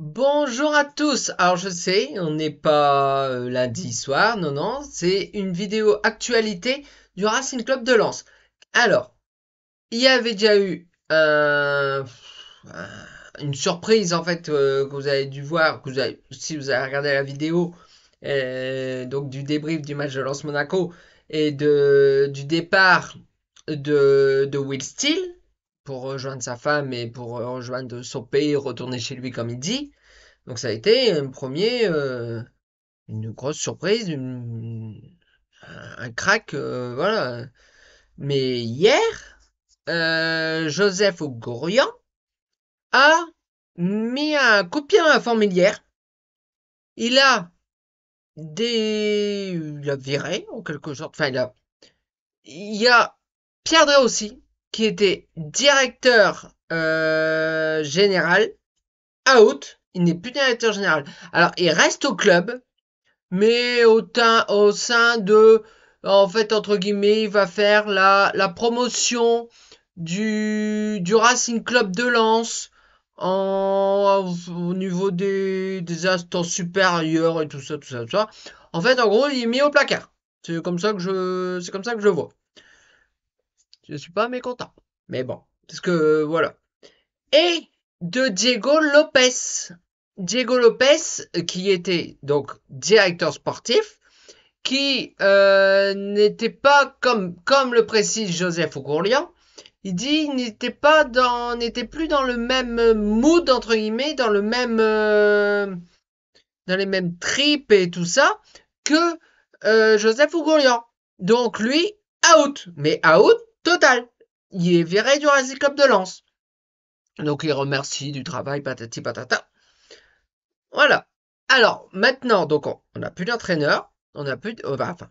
Bonjour à tous. Alors je sais, on n'est pas lundi soir, non, non, c'est une vidéo actualité du Racing Club de Lens. Alors, il y avait déjà eu une surprise en fait que vous avez dû voir, si vous avez regardé la vidéo, donc du débrief du match de Lens-Monaco et du départ de Will Steele pour rejoindre sa femme et pour rejoindre son pays, retourner chez lui comme il dit. Donc ça a été une grosse surprise, un crack, voilà. Mais hier, Joseph Ougorian a mis un coup de pied dans la fourmilière. Il a il a viré en quelque sorte. Enfin, il y a Pierre Drossi qui était directeur général out. Il n'est plus directeur général. Alors, il reste au club, mais au sein de, en fait, entre guillemets, il va faire la promotion du Racing Club de Lens au niveau des instances supérieures et tout ça, tout ça, tout ça. En fait, en gros, il est mis au placard. C'est comme ça que je le vois. Je suis pas mécontent. Mais bon, parce que, voilà. Et de Diego Lopez. Diego Lopez, qui était donc directeur sportif, qui n'était pas comme le précise Joseph Ourlian. Il dit n'était plus dans le même mood entre guillemets, dans les mêmes tripes et tout ça que Joseph Ourlian. Donc lui out, mais out total. Il est viré du Racing Club de Lens. Donc il remercie du travail patati patata. Voilà. Alors maintenant donc on n'a plus d'entraîneur, on n'a plus enfin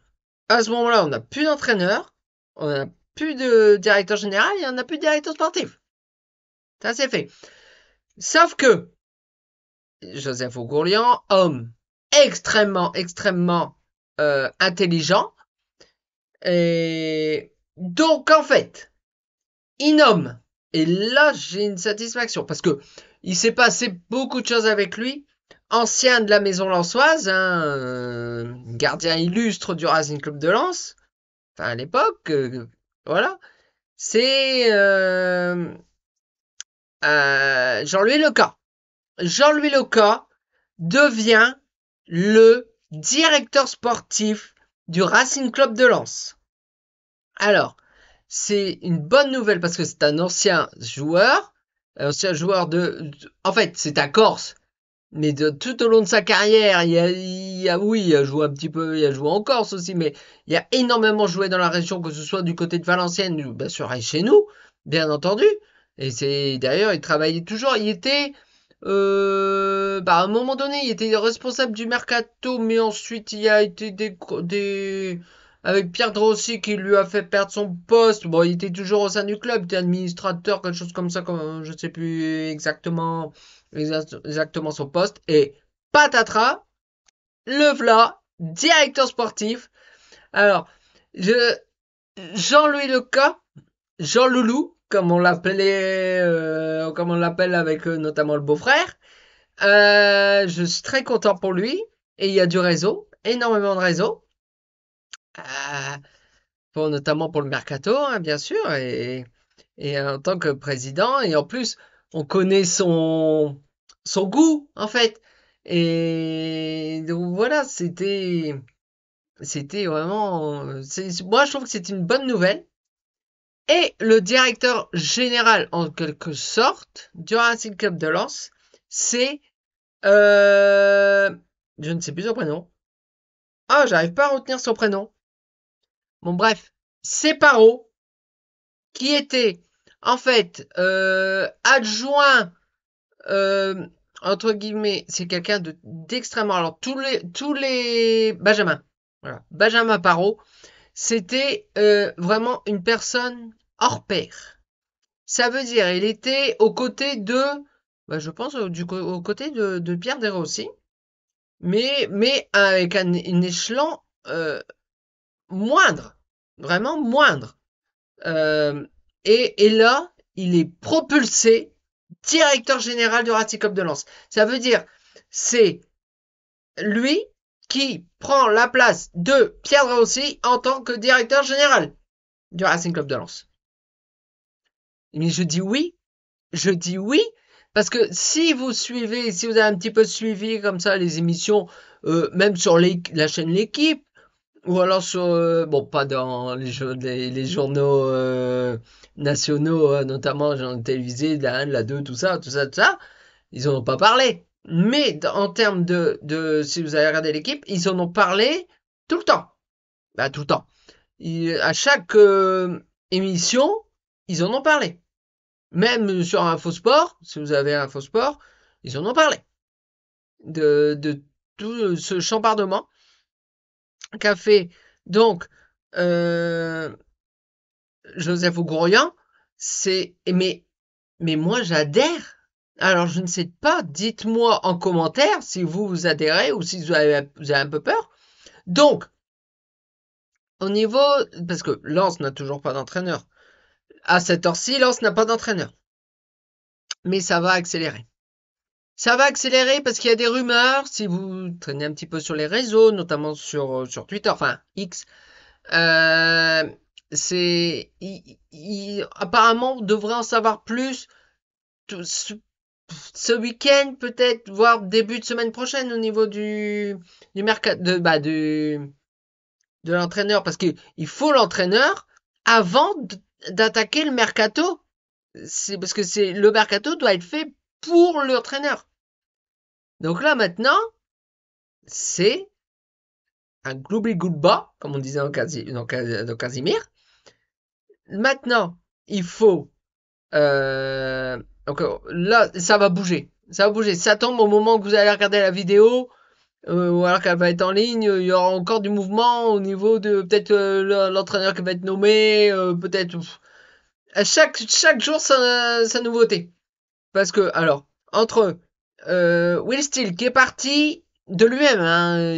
à ce moment-là, on n'a plus d'entraîneur, on n'a plus de directeur général et on n'a plus de directeur sportif. Ça, c'est fait. Sauf que Joseph Oughourlian, homme extrêmement intelligent, et donc en fait, il nomme, et là j'ai une satisfaction, parce que il s'est passé beaucoup de choses avec lui, ancien de la maison lensoise, hein, gardien illustre du Racing Club de Lens, enfin à l'époque, voilà. C'est Jean-Louis Leca. Jean-Louis Leca devient le directeur sportif du Racing Club de Lens. Alors, c'est une bonne nouvelle parce que c'est un ancien joueur en fait, c'est un Corse, mais tout au long de sa carrière, oui, il a joué un petit peu, il a joué en Corse aussi, mais il a énormément joué dans la région, que ce soit du côté de Valenciennes ou bien sûr et chez nous, bien entendu. Et c'est d'ailleurs, il travaillait toujours, il était, à un moment donné, il était responsable du mercato, mais ensuite il a été avec Pierre Drossi qui lui a fait perdre son poste. Bon, il était toujours au sein du club, il était administrateur, quelque chose comme ça, comme je sais plus exactement son poste. Et patatras, le v'là, directeur sportif. Alors, je, Jean-Louis Leca, Jean Loulou, comme on l'appelle avec notamment le beau-frère. Je suis très content pour lui. Et il y a du réseau, énormément de réseau. Euh, Notamment pour le mercato, hein, bien sûr. Et en tant que président. Et en plus, on connaît son goût, en fait. Et donc voilà, c'était vraiment. Moi, je trouve que c'est une bonne nouvelle. Et le directeur général, en quelque sorte, du Racing Club de Lens, c'est, euh, je ne sais plus son prénom. Ah, j'arrive pas à retenir son prénom. Bon, bref, c'est Paro, qui était, en fait, adjoint, euh, entre guillemets, c'est quelqu'un d'extrêmement, alors Benjamin, voilà, Benjamin Paro, c'était vraiment une personne hors pair. Ça veut dire, il était aux côtés je pense, aux côtés de Pierre Desrossi, mais avec un échelon moindre, vraiment moindre. Euh, et là, il est propulsé directeur général du Racing Club de Lens. Ça veut dire, c'est lui qui prend la place de Pierre Draoussi en tant que directeur général du Racing Club de Lens. Mais je dis oui, parce que si vous suivez, si vous avez un petit peu suivi comme ça les émissions, même sur la chaîne L'équipe, ou alors sur, bon, pas dans les journaux nationaux, notamment genre télévisés, de la 1, de la 2, tout ça, ils en ont pas parlé. Mais en termes si vous avez regardé l'équipe, ils en ont parlé tout le temps. Bah, tout le temps. À chaque émission, ils en ont parlé. Même sur Infosport, si vous avez Infosport, ils en ont parlé. De tout ce chambardement qu'a fait donc Joseph Ougourian. Mais moi j'adhère. Alors je ne sais pas, dites-moi en commentaire si vous adhérez ou si vous avez un peu peur. Donc, au niveau, parce que Lens n'a toujours pas d'entraîneur. À cette heure-ci, Lens n'a pas d'entraîneur. Mais ça va accélérer. Ça va accélérer parce qu'il y a des rumeurs, si vous traînez un petit peu sur les réseaux, notamment sur Twitter, enfin X, euh, apparemment, on devrait en savoir plus ce week-end, peut-être, voire début de semaine prochaine au niveau du mercato, de l'entraîneur, parce qu'il faut l'entraîneur avant d'attaquer le mercato. C'est parce que le mercato doit être fait pour l'entraîneur. Donc là, maintenant, c'est un gloubi-goulba, comme on disait dans Casimir. Maintenant, il faut... donc là, ça va bouger. Ça va bouger. Ça tombe au moment où vous allez regarder la vidéo, ou alors qu'elle va être en ligne, il y aura encore du mouvement au niveau de peut-être l'entraîneur qui va être nommé, peut-être... À chaque jour, sa nouveauté. Parce que, alors, entre Will Steele qui est parti de lui-même, hein,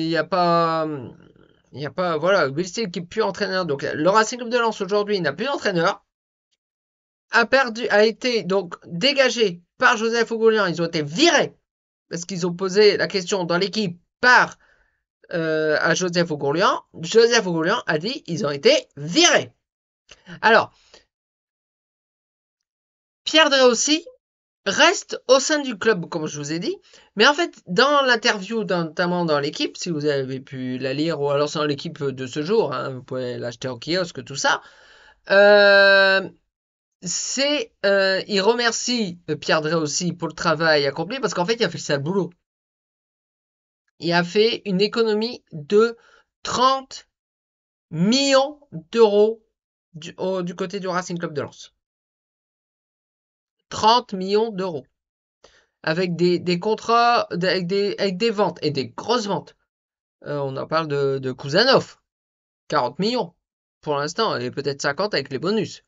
voilà, Will Steele qui est plus entraîneur. Donc, le Racing Club de Lens aujourd'hui n'a plus d'entraîneur. A été donc dégagé par Joseph Ougourian. Ils ont été virés parce qu'ils ont posé la question dans l'équipe à Joseph Ougourian. Joseph Ougourian a dit ils ont été virés. Alors, Pierre Draoussi reste au sein du club, comme je vous ai dit. Mais en fait, dans l'interview, notamment dans l'équipe, si vous avez pu la lire, ou alors c'est dans l'équipe de ce jour, hein, vous pouvez l'acheter au kiosque, tout ça, il remercie Pierre Draoussi pour le travail accompli, parce qu'en fait, il a fait le sale boulot. Il a fait une économie de 30 millions d'euros du côté du Racing Club de Lens. 30 millions d'euros. Avec des contrats, avec des ventes, et des grosses ventes. On en parle de Kuzanov. 40 millions pour l'instant, et peut-être 50 avec les bonus.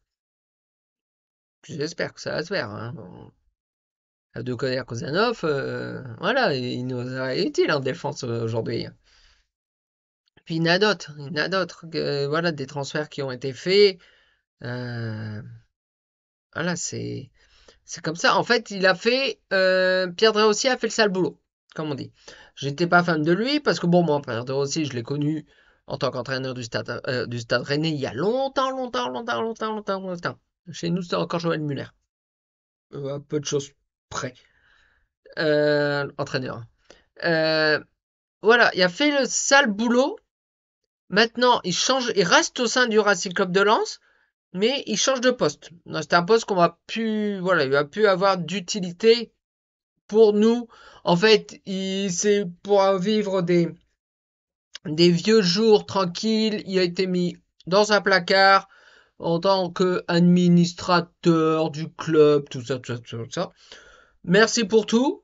J'espère que ça va se faire. Hein. De connaître Kuzanov, voilà, il nous est utile en défense aujourd'hui. Puis il y en a d'autres, voilà, des transferts qui ont été faits. Voilà, c'est comme ça. En fait, Pierre Draoussi a fait le sale boulot, comme on dit. J'étais pas fan de lui parce que bon, moi, Pierre Draoussi, je l'ai connu en tant qu'entraîneur du Stade Rennais il y a longtemps. Chez nous, c'était encore Joël Muller. À peu de choses près. Entraîneur. Voilà, il a fait le sale boulot. Maintenant, il reste au sein du Racing Club de Lens, mais il change de poste. C'est un poste il va plus avoir d'utilité pour nous. En fait, c'est pour vivre des vieux jours tranquilles. Il a été mis dans un placard en tant qu'administrateur du club, tout ça. Merci pour tout.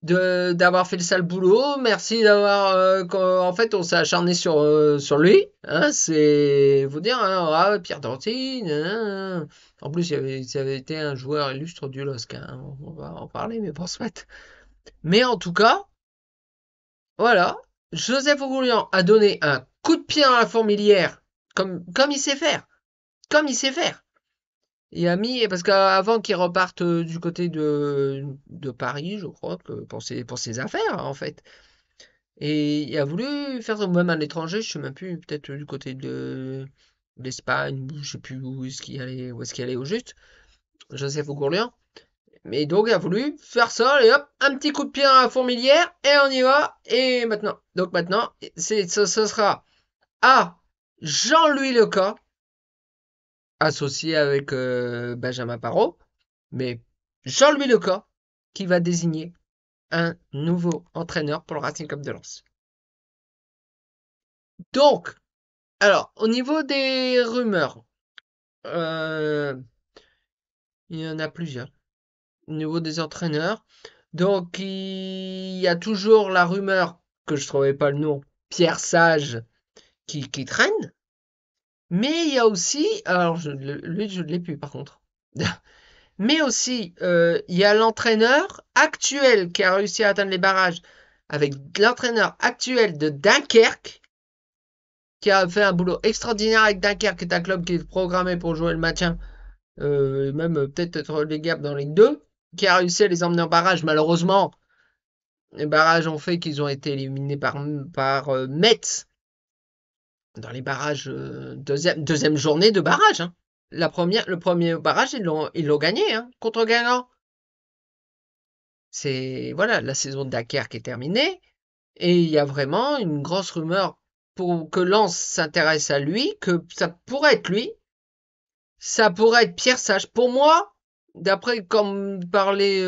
D'avoir fait le sale boulot, merci d'avoir en fait on s'est acharné sur lui, hein, c'est vous dire hein, Pierre Danty, en plus il avait été un joueur illustre du LOSC, hein, on va en parler mais pour se mettre. Mais en tout cas, voilà, Joseph Ougourian a donné un coup de pied dans la fourmilière comme il sait faire, comme il sait faire. Il a mis, parce qu'avant qu'il reparte du côté de Paris, je crois, pour ses affaires, en fait. Et il a voulu faire ça même à l'étranger, je sais même plus, peut-être du côté de l'Espagne, ou je sais plus où est-ce qu'il allait au juste, Joseph Gourlian. Mais donc il a voulu faire ça, et hop, un petit coup de pied dans la fourmilière, et on y va, et maintenant. Donc maintenant, ce sera à Jean-Louis Leca, associé avec Benjamin Parot, mais Jean-Louis Leca, qui va désigner un nouveau entraîneur pour le Racing Club de Lens. Donc, alors, au niveau des rumeurs, euh, il y en a plusieurs. Au niveau des entraîneurs, donc il y a toujours la rumeur, que je trouvais pas le nom, Pierre Sage, qui traîne. Mais il y a aussi, alors lui je ne l'ai plus par contre. Mais aussi, il y a l'entraîneur actuel qui a réussi à atteindre les barrages avec l'entraîneur actuel de Dunkerque, qui a fait un boulot extraordinaire avec Dunkerque, qui est un club qui est programmé pour jouer le maintien, même peut-être être relégable dans les deux, qui a réussi à les emmener en barrage. Malheureusement, les barrages ont fait qu'ils ont été éliminés par Metz dans les barrages, deuxième journée de barrage. Hein. Le premier barrage, ils l'ont gagné hein, contre Guingamp. C'est voilà, la saison de Dakar qui est terminée et il y a vraiment une grosse rumeur pour que Lens s'intéresse à lui, que ça pourrait être lui, ça pourrait être Pierre Sage. Pour moi, d'après comme parler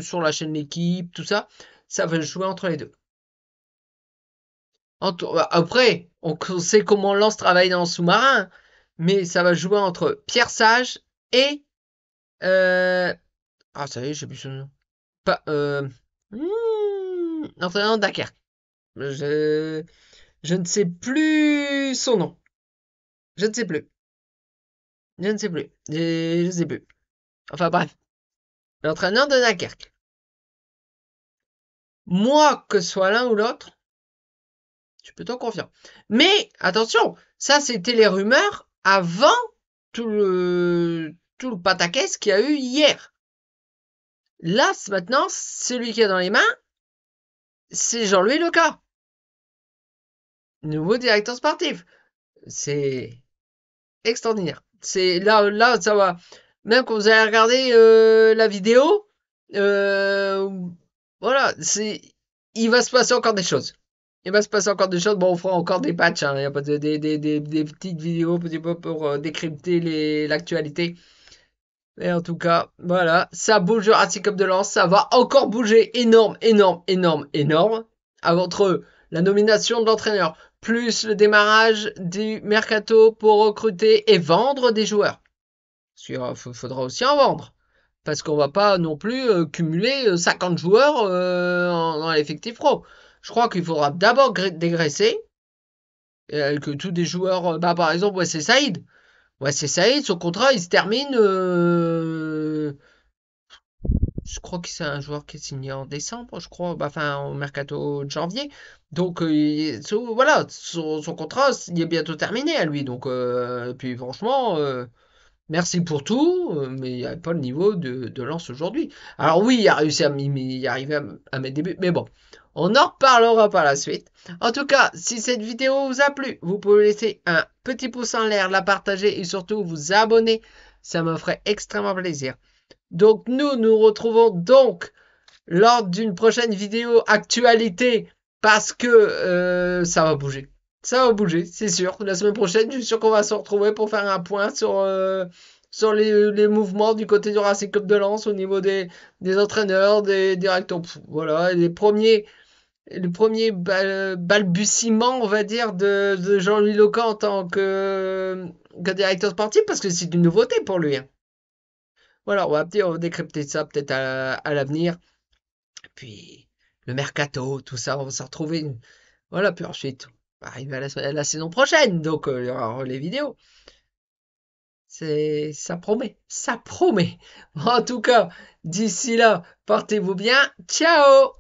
sur la chaîne L'équipe, tout ça, ça va jouer entre les deux. Après, on sait comment Lens travaille dans le sous-marin, mais ça va jouer entre Pierre Sage et ah ça y est, j'ai plus son nom. Pas l'entraîneur de Dakar. Je, je ne sais plus son nom. Je ne sais plus. Je ne sais plus. Je ne sais plus. Enfin bref. L'entraîneur de Dunkerque. Moi, que ce soit l'un ou l'autre, je suis plutôt confiant. Mais attention, ça c'était les rumeurs avant tout le pataquès qu'il y a eu hier. Là, maintenant, celui qui est dans les mains, c'est Jean-Louis Leca, nouveau directeur sportif. C'est extraordinaire. C'est là, ça va. Même quand vous allez regarder la vidéo, euh, voilà, il va se passer encore des choses. Il va se passer encore des choses. Bon, on fera encore des patchs. Hein. Il y a pas des petites vidéos petit peu pour décrypter l'actualité. Et en tout cas, voilà, ça bouge le Racing Club de Lens. Ça va encore bouger énorme, énorme, énorme, énorme. Entre la nomination de l'entraîneur, plus le démarrage du mercato pour recruter et vendre des joueurs. Parce qu'il faudra aussi en vendre. Parce qu'on va pas non plus cumuler 50 joueurs dans l'effectif pro. Je crois qu'il faudra d'abord dégraisser. Que tous des joueurs, bah, par exemple, ouais, c'est Saïd. Ouais, c'est Saïd, son contrat il se termine. Je crois que c'est un joueur qui est signé en décembre, je crois, bah, enfin au mercato de janvier. Donc voilà, son contrat il est bientôt terminé à lui. Donc puis franchement, merci pour tout, mais il n'y a pas le niveau de Lens aujourd'hui. Alors oui, il a réussi à y arriver à mes débuts, mais bon, on en reparlera par la suite. En tout cas, si cette vidéo vous a plu, vous pouvez laisser un petit pouce en l'air, la partager et surtout vous abonner. Ça me ferait extrêmement plaisir. Donc nous retrouvons donc lors d'une prochaine vidéo actualité parce que ça va bouger. Ça va bouger, c'est sûr. La semaine prochaine, je suis sûr qu'on va se retrouver pour faire un point sur les mouvements du côté du Racing Club de Lens au niveau des entraîneurs, des directeurs. Voilà, les premiers balbutiements, on va dire, de Jean-Louis Leca en tant que directeur sportif parce que c'est une nouveauté pour lui. Hein. Voilà, on va décrypter ça peut-être à l'avenir. Puis le mercato, tout ça, on va se retrouver. Voilà, puis ensuite, on va arriver à la saison prochaine, donc il y aura les vidéos. Ça promet, ça promet. En tout cas, d'ici là, portez-vous bien. Ciao!